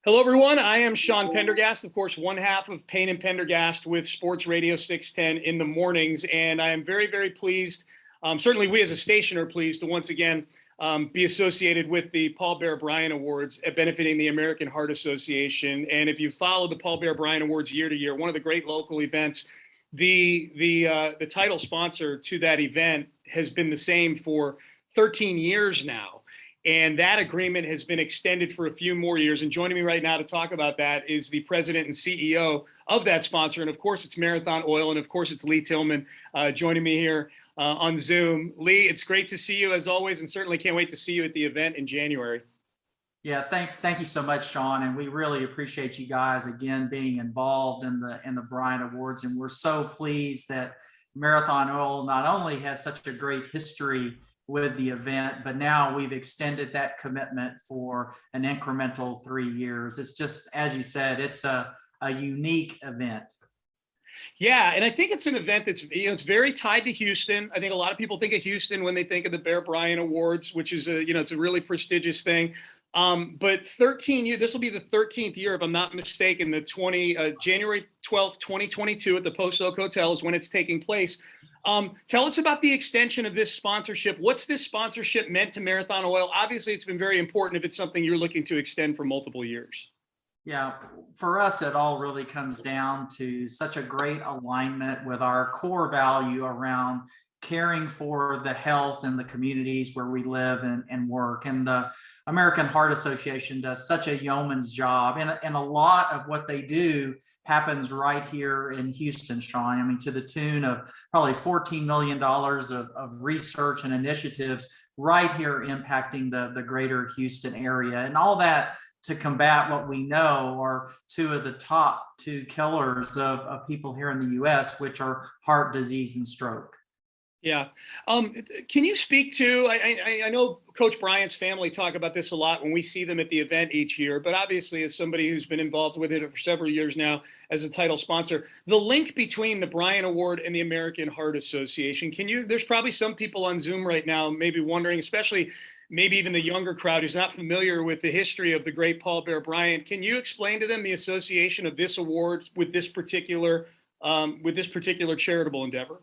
Hello, everyone. I am Sean Pendergast, of course, one half of Payne and Pendergast with Sports Radio 610 in the mornings. And I am very, very pleased. Certainly, we as a station are pleased to once again be associated with the Paul Bear Bryant Awards benefiting the American Heart Association. And if you follow the Paul Bear Bryant Awards year to year, one of the great local events, the title sponsor to that event has been the same for 13 years now. And that agreement has been extended for a few more years. And joining me right now to talk about that is the president and CEO of that sponsor. And of course, it's Marathon Oil. And of course, it's Lee Tillman joining me here on Zoom. Lee, it's great to see you as always, and certainly can't wait to see you at the event in January. Yeah, thank you so much, Sean. And we really appreciate you guys again being involved in the Bryant Awards. And we're so pleased that Marathon Oil not only has such a great history with the event, but now we've extended that commitment for an incremental 3 years. It's just, as you said, it's a unique event. Yeah, and I think it's an event that's, it's very tied to Houston. I think a lot of people think of Houston when they think of the Bear Bryant Awards, which is it's a really prestigious thing. But 13 years, this will be the 13th year, if I'm not mistaken, January 12th, 2022 at the Post Oak Hotel is when it's taking place. Tell us about the extension of this sponsorship. What's this sponsorship meant to Marathon Oil? Obviously, it's been very important if it's something you're looking to extend for multiple years. Yeah, for us, it all really comes down to such a great alignment with our core value around caring for the health in the communities where we live and work. And the American Heart Association does such a yeoman's job. And a lot of what they do happens right here in Houston, Sean. I mean, to the tune of probably $14 million of research and initiatives right here impacting the greater Houston area. And all that to combat what we know are two of the top two killers of people here in the U.S., which are heart disease and stroke. Yeah. Can you speak to, I know Coach Bryant's family talk about this a lot when we see them at the event each year, but obviously as somebody who's been involved with it for several years now as a title sponsor, the link between the Bryant Award and the American Heart Association, there's probably some people on Zoom right now maybe wondering, especially maybe even the younger crowd who's not familiar with the history of the great Paul Bear Bryant. Can you explain to them the association of this award with this particular charitable endeavor?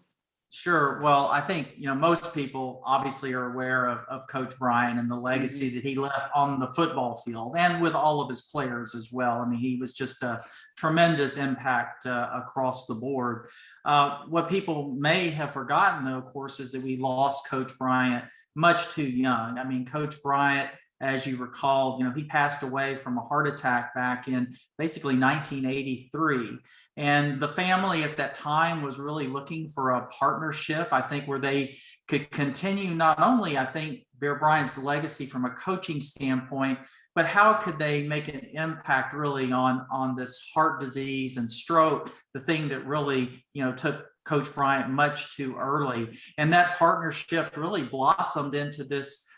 Sure. Well, I think, most people obviously are aware of Coach Bryant and the legacy that he left on the football field and with all of his players as well. I mean, he was just a tremendous impact across the board. What people may have forgotten, though, of course, is that we lost Coach Bryant much too young. I mean, Coach Bryant, as you recall, he passed away from a heart attack back in basically 1983. And the family at that time was really looking for a partnership, I think, where they could continue not only, I think, Bear Bryant's legacy from a coaching standpoint, but how could they make an impact really on this heart disease and stroke, the thing that really, took Coach Bryant much too early. And that partnership really blossomed into this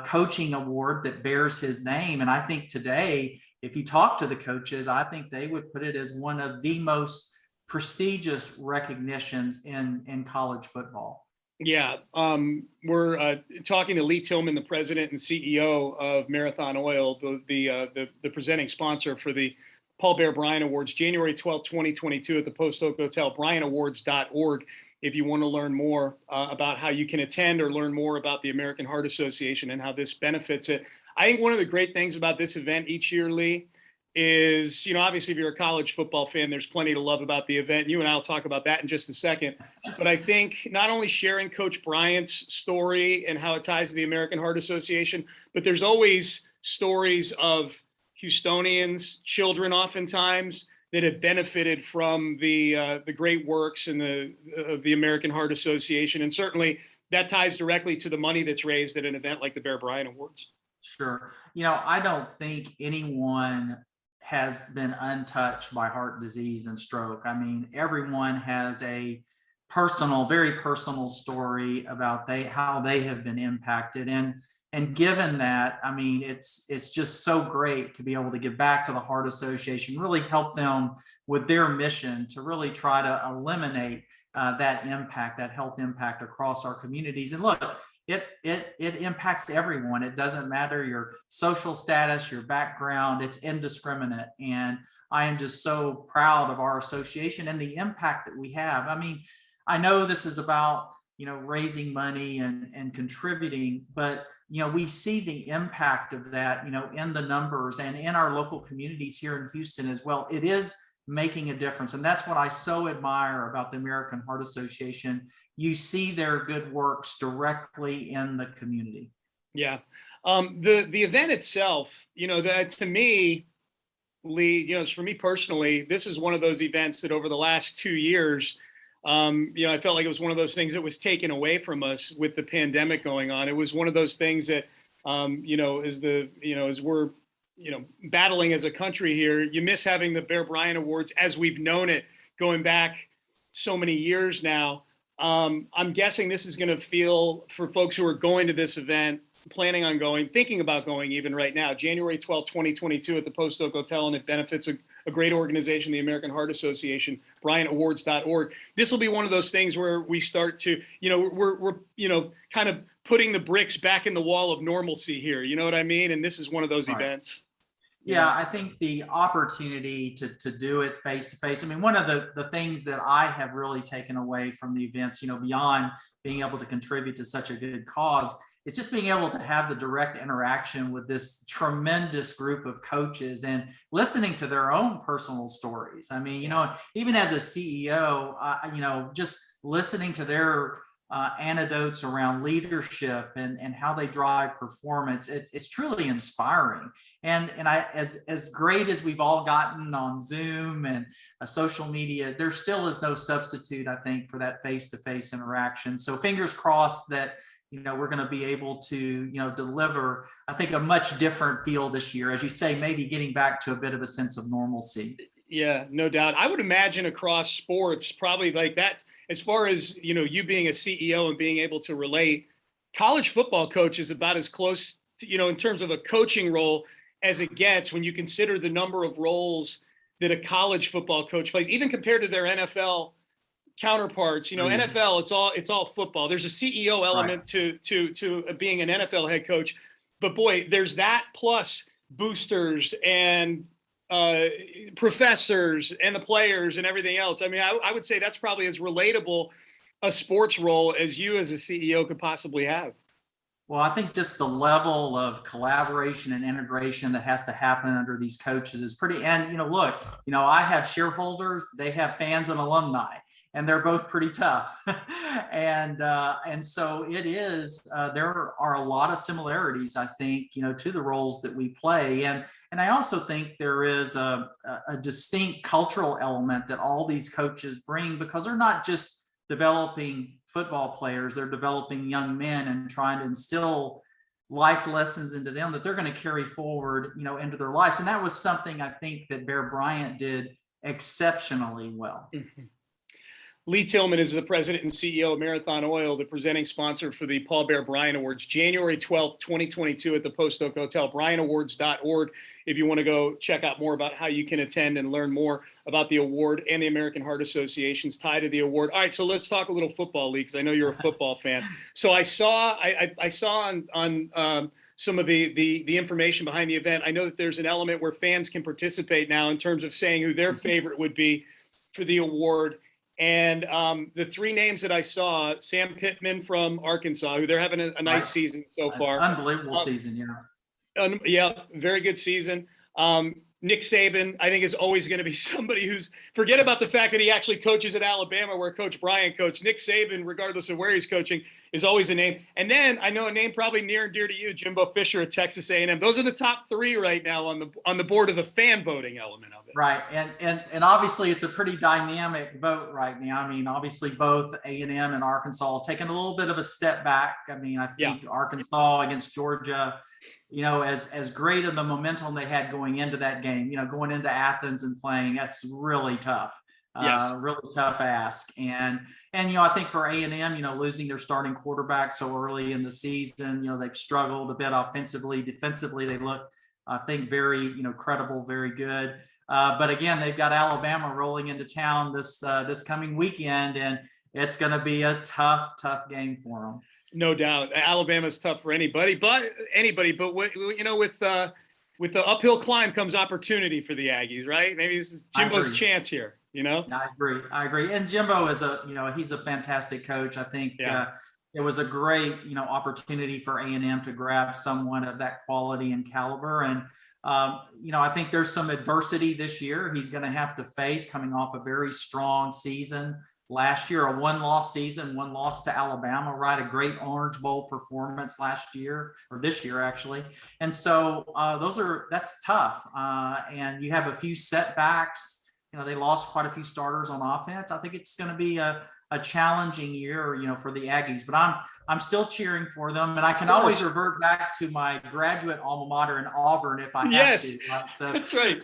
coaching award that bears his name. And I think today, if you talk to the coaches, I think they would put it as one of the most prestigious recognitions in college football. Yeah, we're talking to Lee Tillman, the president and CEO of Marathon Oil, the presenting sponsor for the Paul Bear Bryant Awards, January 12th, 2022 at the Post Oak Hotel, bryantawards.org. If you want to learn more about how you can attend or learn more about the American Heart Association and how this benefits it. I think one of the great things about this event each year, Lee, is, obviously if you're a college football fan, there's plenty to love about the event. You and I will talk about that in just a second. But I think not only sharing Coach Bryant's story and how it ties to the American Heart Association, but there's always stories of Houstonians, children oftentimes, that have benefited from the great works and of the American Heart Association. And certainly that ties directly to the money that's raised at an event like the Bear Bryant Awards. Sure. I don't think anyone has been untouched by heart disease and stroke. I mean, everyone has a very personal story about how they have been impacted. And given that, I mean, it's just so great to be able to give back to the Heart Association, really help them with their mission to really try to eliminate that impact, that health impact across our communities. And look, it impacts everyone. It doesn't matter your social status, your background, it's indiscriminate. And I am just so proud of our association and the impact that we have. I mean, I know this is about, raising money and contributing, but we see the impact of that, in the numbers and in our local communities here in Houston as well. It is making a difference. And that's what I so admire about the American Heart Association. You see their good works directly in the community. Yeah. The event itself, that to me, Lee, for me personally, this is one of those events that over the last 2 years, I felt like it was one of those things that was taken away from us with the pandemic going on. It was one of those things that, as we're, battling as a country here, you miss having the Bear Bryant Awards as we've known it going back so many years now. I'm guessing this is going to feel, for folks who are going to this event, planning on going, thinking about going even right now, January 12th, 2022 at the Post Oak Hotel, and it benefits a great organization, the American Heart Association, BryantAwards.org. This will be one of those things where we start to, we're kind of putting the bricks back in the wall of normalcy here. You know what I mean? And this is one of those events. Yeah, I think the opportunity to do it face to face. I mean, one of the things that I have really taken away from the events, beyond being able to contribute to such a good cause, it's just being able to have the direct interaction with this tremendous group of coaches and listening to their own personal stories. I mean, even as a CEO, just listening to their anecdotes around leadership and how they drive performance, it's truly inspiring. And as great as we've all gotten on Zoom and social media, there still is no substitute, I think, for that face-to-face interaction. So fingers crossed that we're going to be able to deliver, I think, a much different feel this year, as you say, maybe getting back to a bit of a sense of normalcy. Yeah, no doubt. I would imagine across sports, probably like that, as far as, you being a CEO and being able to relate, college football coach is about as close to, in terms of a coaching role as it gets when you consider the number of roles that a college football coach plays, even compared to their NFL counterparts. NFL, it's all football. There's a CEO element to being an NFL head coach, but boy, there's that plus boosters and professors and the players and everything else. I mean, I would say that's probably as relatable a sports role as you as a CEO could possibly have. Well, I think just the level of collaboration and integration that has to happen under these coaches is pretty, and look, I have shareholders, they have fans and alumni, and they're both pretty tough. and so it is, there are a lot of similarities, I think, to the roles that we play. And I also think there is a distinct cultural element that all these coaches bring, because they're not just developing football players, they're developing young men and trying to instill life lessons into them that they're going to carry forward, into their lives. And that was something I think that Bear Bryant did exceptionally well. Mm-hmm. Lee Tillman is the president and CEO of Marathon Oil, the presenting sponsor for the Paul Bear Bryant Awards, January 12th, 2022 at the Post Oak Hotel, BryantAwards.org. If you want to go check out more about how you can attend and learn more about the award and the American Heart Association's tie to the award. All right, so let's talk a little football, Lee, because I know you're a football fan. So I saw on some of the information behind the event. I know that there's an element where fans can participate now in terms of saying who their favorite would be for the award. And the three names that I saw, Sam Pittman from Arkansas, who they're having a nice season so far. Unbelievable season, yeah. Yeah, very good season. Nick Saban, I think, is always going to be somebody who's, forget about the fact that he actually coaches at Alabama where Coach Bryant coached. Nick Saban, regardless of where he's coaching, is always a name. And then I know a name probably near and dear to you, Jimbo Fisher at Texas A&M. Those are the top three right now on the board of the fan voting element of it. Right, and obviously it's a pretty dynamic vote right now. I mean, obviously both A&M and Arkansas taking a little bit of a step back. I mean, I think Arkansas against Georgia, as great of the momentum they had going into that game, going into Athens and playing, that's really tough. Yes. Really tough ask. And I think for A&M, losing their starting quarterback so early in the season, they've struggled a bit offensively. Defensively, they look, I think, very, credible, very good. But again, they've got Alabama rolling into town this coming weekend, and it's going to be a tough game for them. No doubt. Alabama's tough for anybody, but with the uphill climb comes opportunity for the Aggies, right? Maybe this is Jimbo's chance here, you know? I agree. And Jimbo is he's a fantastic coach. I think it was a great, opportunity for A&M to grab someone of that quality and caliber. And, I think there's some adversity this year he's going to have to face coming off a very strong season. Last year, a one-loss season, one loss to Alabama, right? A great Orange Bowl performance last year, or this year actually. And so that's tough. And you have a few setbacks. They lost quite a few starters on offense. I think it's going to be a challenging year, for the Aggies. But I'm still cheering for them, and I can always revert back to my graduate alma mater in Auburn if I have to. Right? So that's right.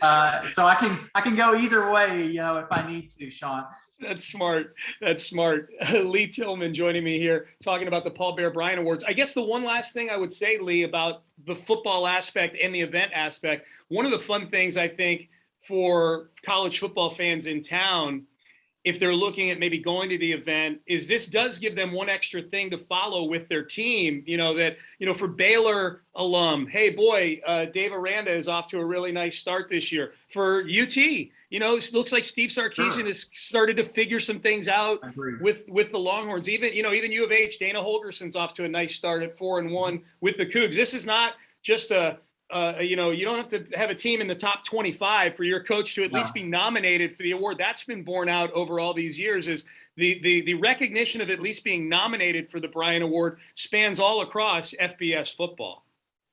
So I can go either way, if I need to, Sean. That's smart. That's smart. Lee Tillman joining me here talking about the Paul Bear Bryant Awards. I guess the one last thing I would say, Lee, about the football aspect and the event aspect, one of the fun things I think for college football fans in town, if they're looking at maybe going to the event, is this does give them one extra thing to follow with their team, for Baylor alum, hey boy, Dave Aranda is off to a really nice start this year. For UT, it looks like Steve Sarkisian has started to figure some things out with the Longhorns. Even U of H, Dana Holgerson's off to a nice start at 4-1 with the Cougs. This is not just you don't have to have a team in the top 25 for your coach to at least be nominated for the award. That's been borne out over all these years, is the recognition of at least being nominated for the Bryant Award spans all across FBS football.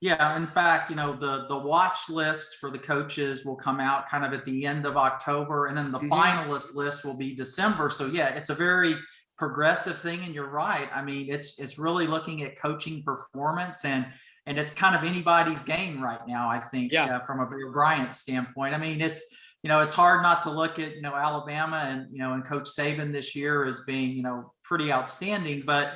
Yeah, in fact, the watch list for the coaches will come out kind of at the end of October, and then the finalist list will be December. So yeah, it's a very progressive thing, and you're right. I mean, it's really looking at coaching performance, and it's kind of anybody's game right now, I think, from a Bear Bryant standpoint. I mean, it's hard not to look at, Alabama and Coach Saban this year as being, pretty outstanding, but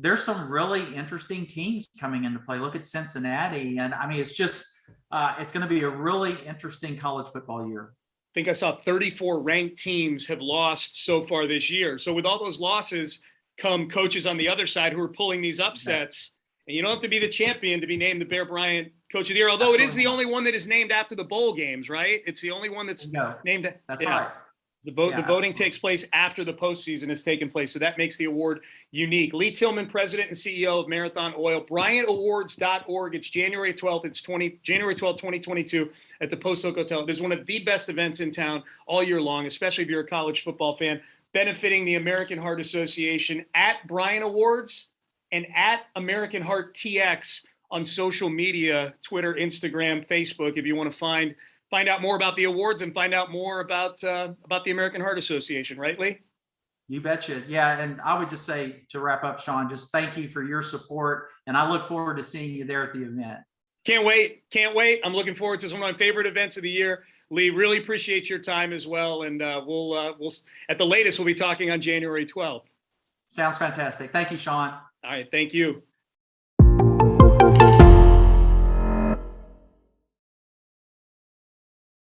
there's some really interesting teams coming into play. Look at Cincinnati. And I mean, it's just, it's going to be a really interesting college football year. I think I saw 34 ranked teams have lost so far this year. So with all those losses come coaches on the other side who are pulling these upsets. And you don't have to be the champion to be named the Bear Bryant Coach of the Year, although it is the only one that is named after the bowl games, right? It's the only one that's named. That's right. The voting takes place after the postseason has taken place, so that makes the award unique. Lee Tillman, President and CEO of Marathon Oil, BryantAwards.org. It's January 12th. It's January 12th, 2022 at the Post Oak Hotel. It is one of the best events in town all year long, especially if you're a college football fan, benefiting the American Heart Association at Bryant Awards and at American Heart TX on social media, Twitter, Instagram, Facebook, if you want to find out more about the awards and find out more about the American Heart Association, right, Lee? You betcha. Yeah, and I would just say, to wrap up, Sean, just thank you for your support, and I look forward to seeing you there at the event. Can't wait. I'm looking forward to it. It's one of my favorite events of the year. Lee, really appreciate your time as well, and we'll at the latest, we'll be talking on January 12th. Sounds fantastic. Thank you, Sean. All right, thank you.